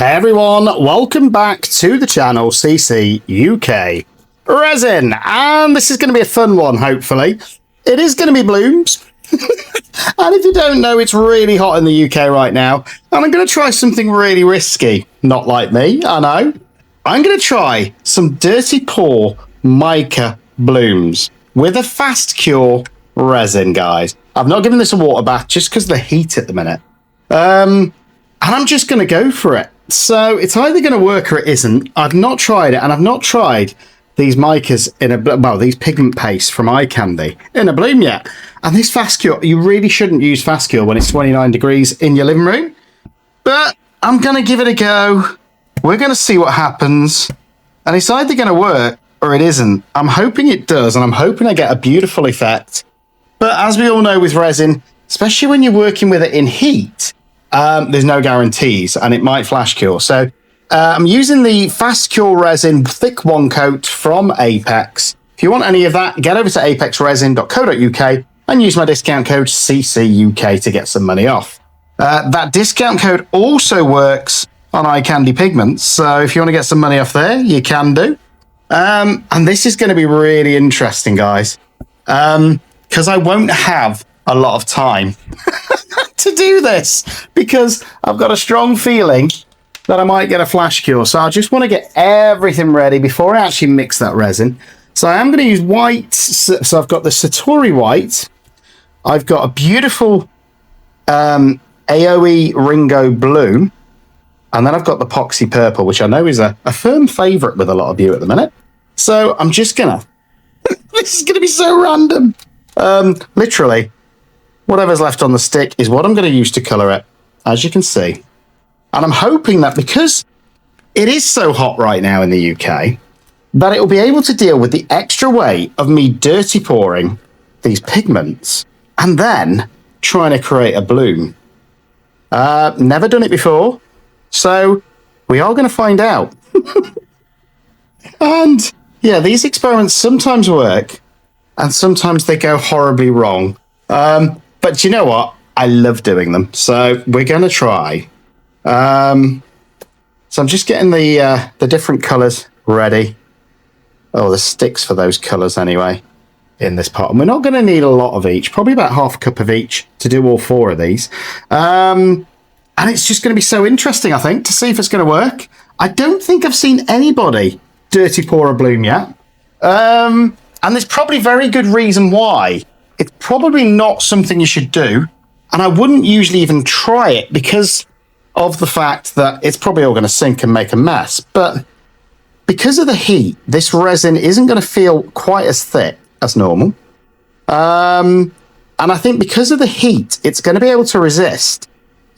Hey everyone, welcome back to the channel CCUK Resin, and this is going to be a fun one, hopefully. It is going to be blooms, and if you don't know, it's really hot in the UK right now, and I'm going to try something really risky. Not like me, I know. I'm going to try some dirty pour mica blooms with a fast cure resin, guys. I've not given this a water bath just because of the heat at the minute. And I'm just going to go for it. So it's either going to work or it isn't. I've not tried it, and I've not tried these micas in these pigment pastes from eye candy in a bloom yet. And this fast cure, you really shouldn't use fast cure when it's 29 degrees in your living room. But I'm going to give it a go. We're going to see what happens. And it's either going to work or it isn't. I'm hoping it does, and I'm hoping I get a beautiful effect. But as we all know with resin, especially when you're working with it in heat, there's no guarantees, and it might flash cure. So I'm using the Fast Cure Resin Thick One Coat from Apex. If you want any of that, get over to apexresin.co.uk and use my discount code CCUK to get some money off. That discount code also works on eye candy pigments, so if you want to get some money off there, you can do. And this is going to be really interesting, guys, because I won't have a lot of time to do this, because I've got a strong feeling that I might get a flash cure. So I just want to get everything ready before I actually mix that resin. So I am going to use white. So I've got the Satori white. I've got a beautiful AOE Ringo blue. And then I've got the Poxy purple, which I know is a firm favourite with a lot of you at the minute. So I'm just going to... This is going to be so random. Literally, whatever's left on the stick is what I'm going to use to colour it, as you can see. And I'm hoping that because it is so hot right now in the UK, that it will be able to deal with the extra weight of me dirty pouring these pigments and then trying to create a bloom. Never done it before, so we are going to find out. And yeah, these experiments sometimes work and sometimes they go horribly wrong. But you know what? I love doing them. So we're going to try. So I'm just getting the different colours ready. Oh, the sticks for those colours anyway in this pot. And we're not going to need a lot of each. Probably about half a cup of each to do all four of these. And it's just going to be so interesting, I think, to see if it's going to work. I don't think I've seen anybody dirty pour a bloom yet. And there's probably very good reason why. It's probably not something you should do, and I wouldn't usually even try it because of the fact that it's probably all going to sink and make a mess. But because of the heat, this resin isn't going to feel quite as thick as normal. And I think because of the heat, it's going to be able to resist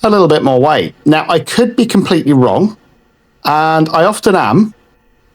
a little bit more weight. Now, I could be completely wrong, and I often am,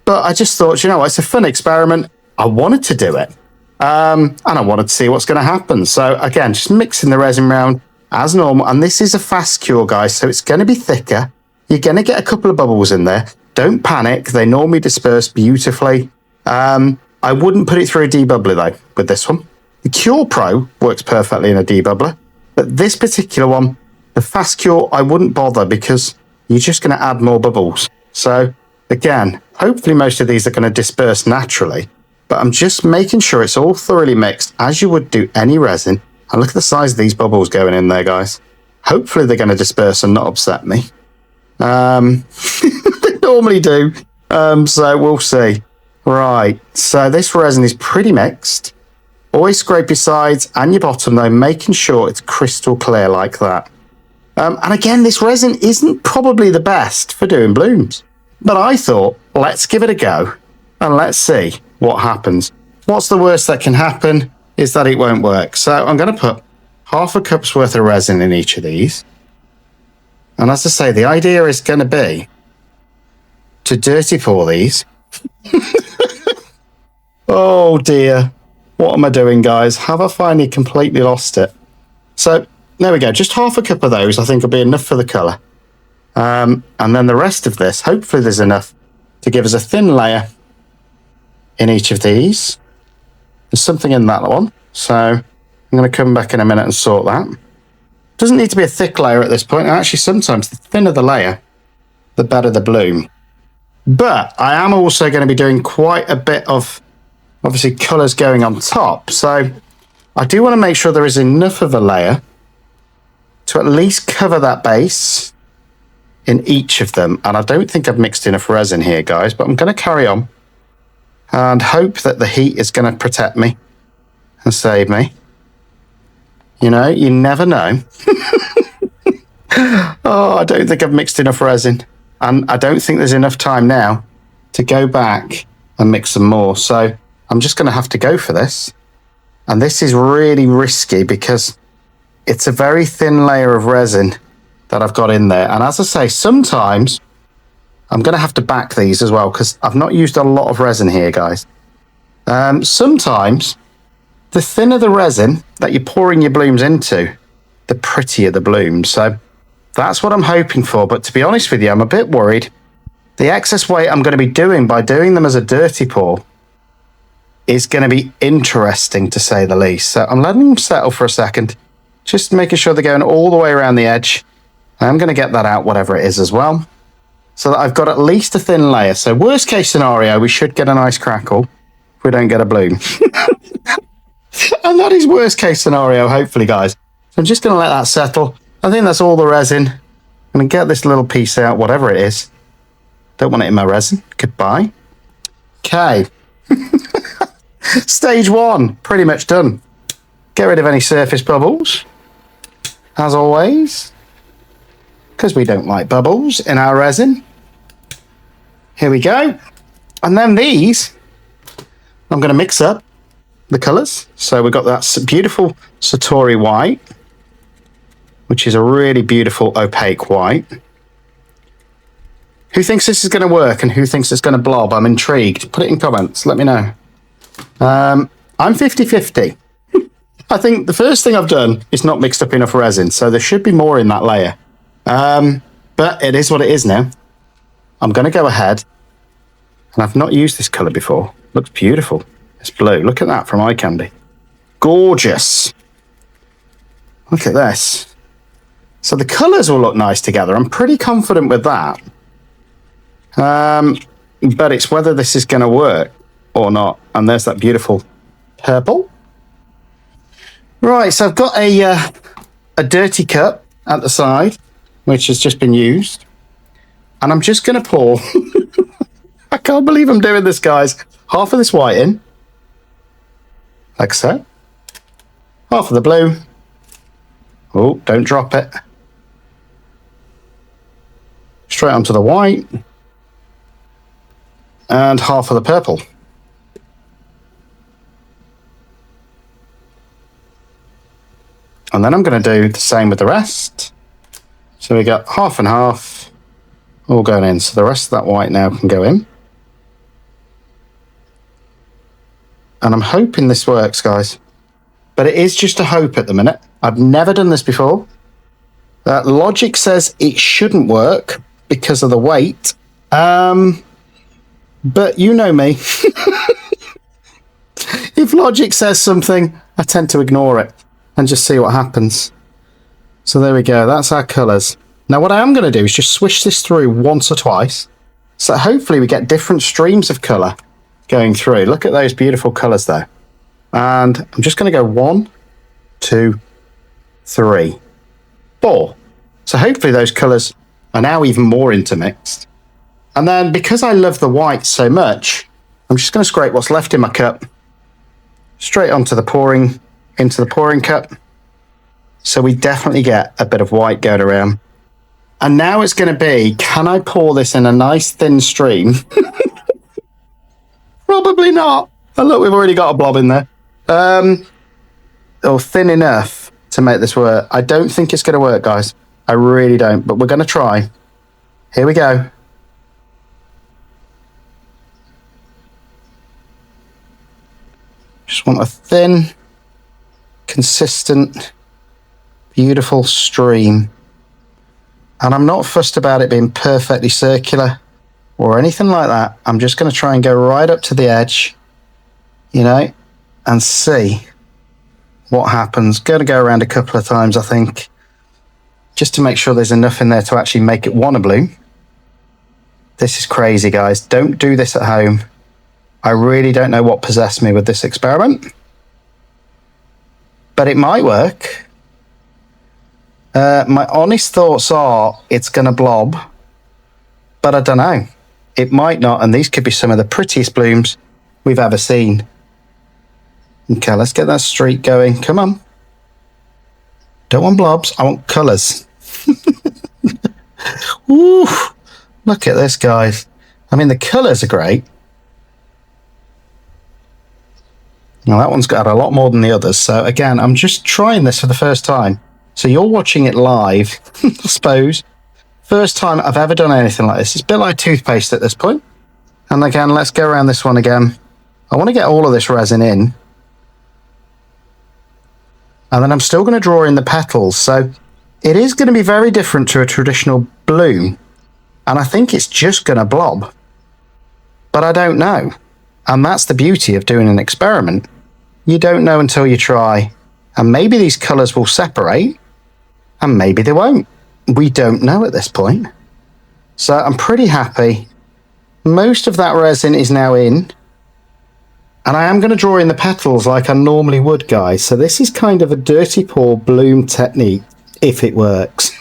but I just thought, you know, it's a fun experiment. I wanted to do it. And I wanted to see what's going to happen. So again, just mixing the resin around as normal. And this is a fast cure, guys, so it's going to be thicker. You're going to get a couple of bubbles in there. Don't panic. They normally disperse beautifully. I wouldn't put it through a debubbler, though, with this one. The Cure Pro works perfectly in a debubbler. But this particular one, the fast cure, I wouldn't bother because you're just going to add more bubbles. So again, hopefully most of these are going to disperse naturally. But I'm just making sure it's all thoroughly mixed as you would do any resin. And look at the size of these bubbles going in there, guys. Hopefully they're going to disperse and not upset me. They normally do. So we'll see. Right. So this resin is pretty mixed. Always scrape your sides and your bottom, though, making sure it's crystal clear like that. And again, this resin isn't probably the best for doing blooms. But I thought, let's give it a go and let's see what happens. What's the worst that can happen is that it won't work. So I'm going to put half a cup's worth of resin in each of these. And as I say, the idea is going to be to dirty pour these. Oh dear. What am I doing, guys? Have I finally completely lost it? So there we go. Just half a cup of those I think will be enough for the colour. And then the rest of this, hopefully there's enough to give us a thin layer in each of these. There's something in that one, so I'm going to come back in a minute and sort that. Doesn't need to be a thick layer at this point. Actually, sometimes the thinner the layer, the better the bloom. But I am also going to be doing quite a bit of, obviously, colours going on top. So I do want to make sure there is enough of a layer to at least cover that base in each of them. And I don't think I've mixed enough resin here, guys, but I'm going to carry on and hope that the heat is going to protect me and save me. You know, you never know. Oh, I don't think I've mixed enough resin. And I don't think there's enough time now to go back and mix some more. So I'm just going to have to go for this. And this is really risky because it's a very thin layer of resin that I've got in there. And as I say, sometimes I'm going to have to back these as well because I've not used a lot of resin here, guys. Sometimes the thinner the resin that you're pouring your blooms into, the prettier the blooms. So that's what I'm hoping for. But to be honest with you, I'm a bit worried. The excess weight I'm going to be doing by doing them as a dirty pour is going to be interesting, to say the least. So I'm letting them settle for a second, just making sure they're going all the way around the edge. I'm going to get that out, whatever it is as well, so that I've got at least a thin layer. So worst case scenario, we should get a nice crackle if we don't get a bloom. And that is worst case scenario, hopefully, guys. So I'm just going to let that settle. I think that's all the resin. I'm going to get this little piece out, whatever it is. Don't want it in my resin. Goodbye. Okay. Stage 1, pretty much done. Get rid of any surface bubbles, as always, because we don't like bubbles in our resin. Here we go. And then these, I'm going to mix up the colours. So we've got that beautiful Satori white, which is a really beautiful opaque white. Who thinks this is going to work and who thinks it's going to blob? I'm intrigued. Put it in comments. Let me know. I'm 50-50. I think the first thing I've done is not mixed up enough resin, so there should be more in that layer. But it is what it is now. I'm going to go ahead, and I've not used this colour before. Looks beautiful. It's blue. Look at that from eye candy. Gorgeous. Look at this. So the colours will look nice together. I'm pretty confident with that. But it's whether this is going to work or not. And there's that beautiful purple. Right, so I've got a dirty cup at the side, which has just been used. And I'm just going to pour, I can't believe I'm doing this, guys, half of this white in, like so. Half of the blue. Oh, don't drop it. Straight onto the white. And half of the purple. And then I'm going to do the same with the rest. So we got half and half all going in. So the rest of that white now can go in. And I'm hoping this works, guys. But it is just a hope at the minute. I've never done this before. Logic says it shouldn't work because of the weight. But you know me. If logic says something, I tend to ignore it and just see what happens. So there we go. That's our colours. Now what I am going to do is just swish this through once or twice. So hopefully we get different streams of colour going through. Look at those beautiful colours there. And I'm just going to go 1, 2, 3, 4. So hopefully those colours are now even more intermixed. And then because I love the white so much, I'm just going to scrape what's left in my cup straight onto the pouring, into the pouring cup. So we definitely get a bit of white going around. And now it's going to be, can I pour this in a nice thin stream? Probably not. Oh, look, we've already got a blob in there. Or thin enough to make this work. I don't think it's going to work, guys. I really don't, but we're going to try. Here we go. Just want a thin, consistent, beautiful stream. And I'm not fussed about it being perfectly circular or anything like that. I'm just going to try and go right up to the edge, you know, and see what happens. Going to go around a couple of times, I think, just to make sure there's enough in there to actually make it want to bloom. This is crazy, guys. Don't do this at home. I really don't know what possessed me with this experiment. But it might work. My honest thoughts are it's going to blob. But I don't know. It might not. And these could be some of the prettiest blooms we've ever seen. Okay, let's get that streak going. Come on. Don't want blobs. I want colours. Ooh, look at this, guys. I mean, the colours are great. Now, that one's got a lot more than the others. So, again, I'm just trying this for the first time. So, you're watching it live, I suppose. First time I've ever done anything like this. It's a bit like toothpaste at this point. And, again, let's go around this one again. I want to get all of this resin in. And then I'm still going to draw in the petals. So, it is going to be very different to a traditional bloom. And I think it's just going to blob. But I don't know. And that's the beauty of doing an experiment. You don't know until you try. And maybe these colours will separate. And maybe they won't. We don't know at this point. So I'm pretty happy. Most of that resin is now in. And I am going to draw in the petals like I normally would, guys. So this is kind of a dirty pour bloom technique, if it works.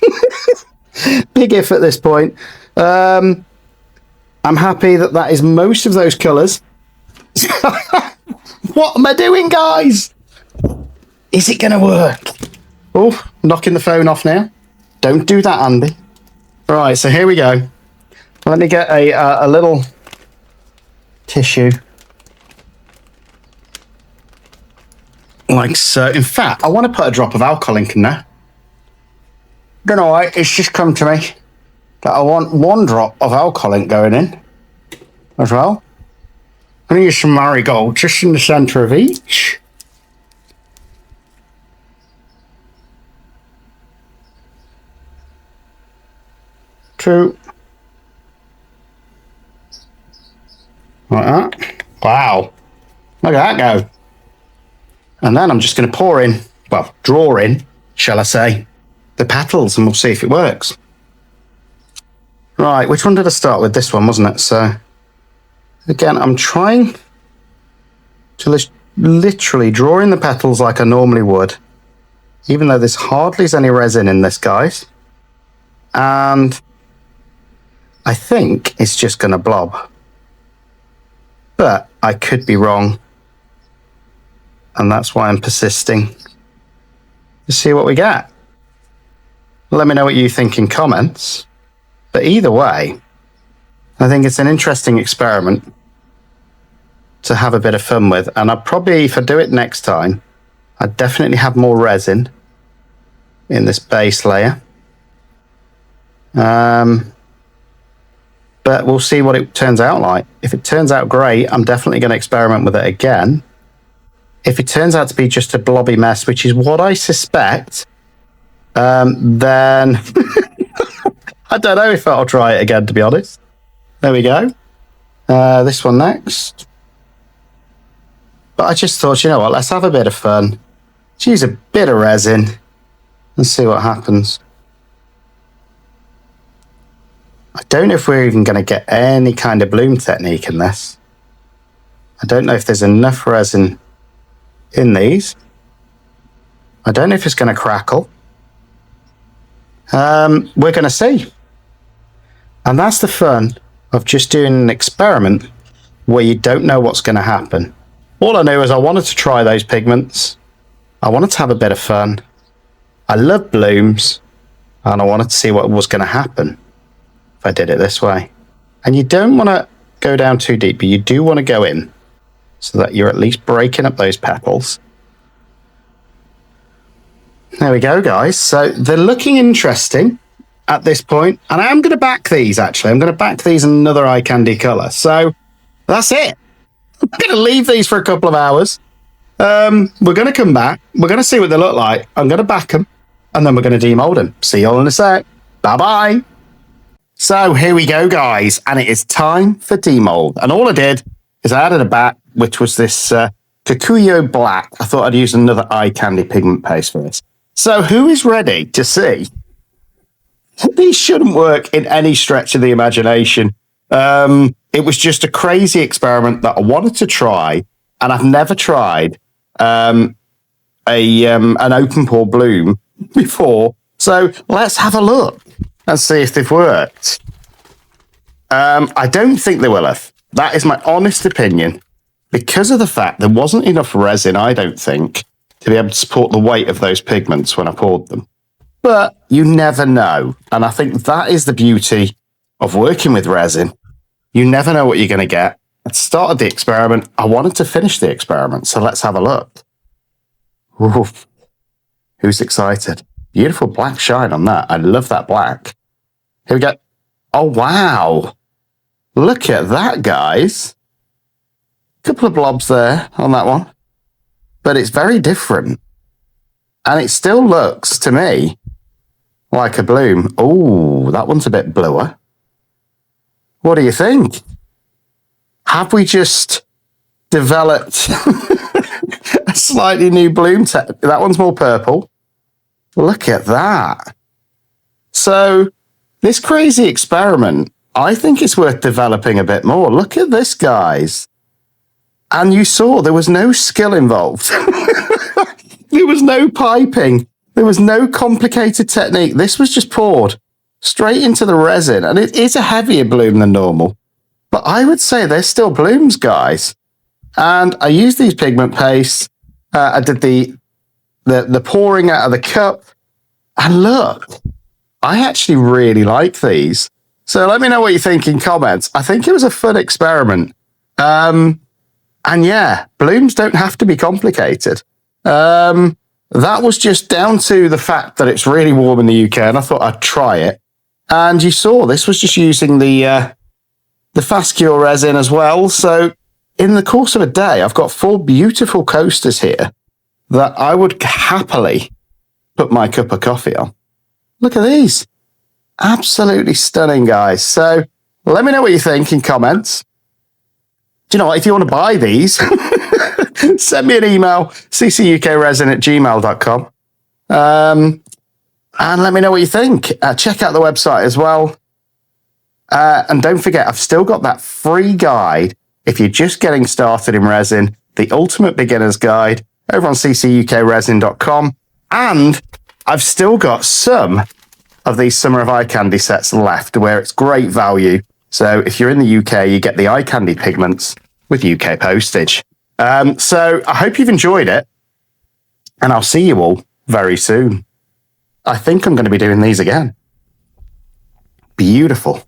Big if at this point. I'm happy that that is most of those colours. What am I doing, guys? Is it going to work? Oh, knocking the phone off now. Don't do that, Andy. Right, so here we go. Let me get a little tissue. Like so. In fact, I want to put a drop of alcohol ink in there. Don't know why, it's just come to me that I want one drop of alcohol ink going in as well. I'm going to use some marigold just in the centre of each. Two. Like that. Wow. Look at that go. And then I'm just going to pour in, well, draw in, shall I say, the petals, and we'll see if it works. Right, which one did I start with? This one, wasn't it? So, again, I'm trying to literally draw in the petals like I normally would, even though there's hardly any resin in this, guys. And I think it's just going to blob. But I could be wrong. And that's why I'm persisting to see what we get. Let me know what you think in comments. But either way, I think it's an interesting experiment to have a bit of fun with. And I'd probably, if I do it next time, I'd definitely have more resin in this base layer. But we'll see what it turns out like. If it turns out great, I'm definitely going to experiment with it again. If it turns out to be just a blobby mess, which is what I suspect, then I don't know if I'll try it again, to be honest. There we go. This one next. But I just thought, you know what, let's have a bit of fun. Let's use a bit of resin and see what happens. I don't know if we're even going to get any kind of bloom technique in this. I don't know if there's enough resin in these. I don't know if it's going to crackle. We're going to see. And that's the fun of just doing an experiment where you don't know what's going to happen. All I knew is I wanted to try those pigments. I wanted to have a bit of fun. I love blooms. And I wanted to see what was going to happen if I did it this way. And you don't want to go down too deep, but you do want to go in so that you're at least breaking up those petals. There we go, guys. So they're looking interesting at this point. And I am going to back these, actually. I'm going to back these in another eye candy colour. So that's it. I'm going to leave these for a couple of hours. We're going to come back. We're going to see what they look like. I'm going to back them. And then we're going to demold them. See you all in a sec. Bye-bye. So here we go, guys. And it is time for demold. And all I did is I added a back, which was this Kikuyo Black. I thought I'd use another eye candy pigment paste for this. So who is ready to see? These shouldn't work in any stretch of the imagination. It was just a crazy experiment that I wanted to try, and I've never tried an open pore bloom before. So let's have a look and see if they've worked. I don't think they will have. That is my honest opinion, because of the fact there wasn't enough resin, I don't think, to be able to support the weight of those pigments when I poured them. But you never know. And I think that is the beauty of working with resin. You never know what you're going to get. At the start of the experiment, I wanted to finish the experiment, so let's have a look. Oof. Who's excited? Beautiful black shine on that. I love that black. Here we go. Oh, wow. Look at that, guys. Couple of blobs there on that one. But it's very different. And it still looks, to me, like a bloom. Oh, that one's a bit bluer. What do you think? Have we just developed a slightly new bloom? That one's more purple. Look at that. So this crazy experiment, I think it's worth developing a bit more. Look at this, guys. And you saw there was no skill involved. There was no piping. There was no complicated technique. This was just poured straight into the resin. And it is a heavier bloom than normal. But I would say they're still blooms, guys. And I used these pigment pastes. I did the pouring out of the cup. And look, I actually really like these. So let me know what you think in comments. I think it was a fun experiment. And yeah, blooms don't have to be complicated. That was just down to the fact that it's really warm in the UK, and I thought I'd try it. And you saw this was just using the fast cure resin as well. So in the course of a day, I've got 4 beautiful coasters here that I would happily put my cup of coffee on. Look at these. Absolutely stunning, guys. So let me know what you think in comments. Do you know what? If you want to buy these, send me an email, ccukresin@gmail.com. And let me know what you think. Check out the website as well. And don't forget, I've still got that free guide if you're just getting started in resin, the Ultimate Beginner's Guide, over on ccukresin.com. And I've still got some of these Summer of Eye Candy sets left where it's great value. So if you're in the UK, you get the eye candy pigments with UK postage. So I hope you've enjoyed it, and I'll see you all very soon. I think I'm going to be doing these again. Beautiful.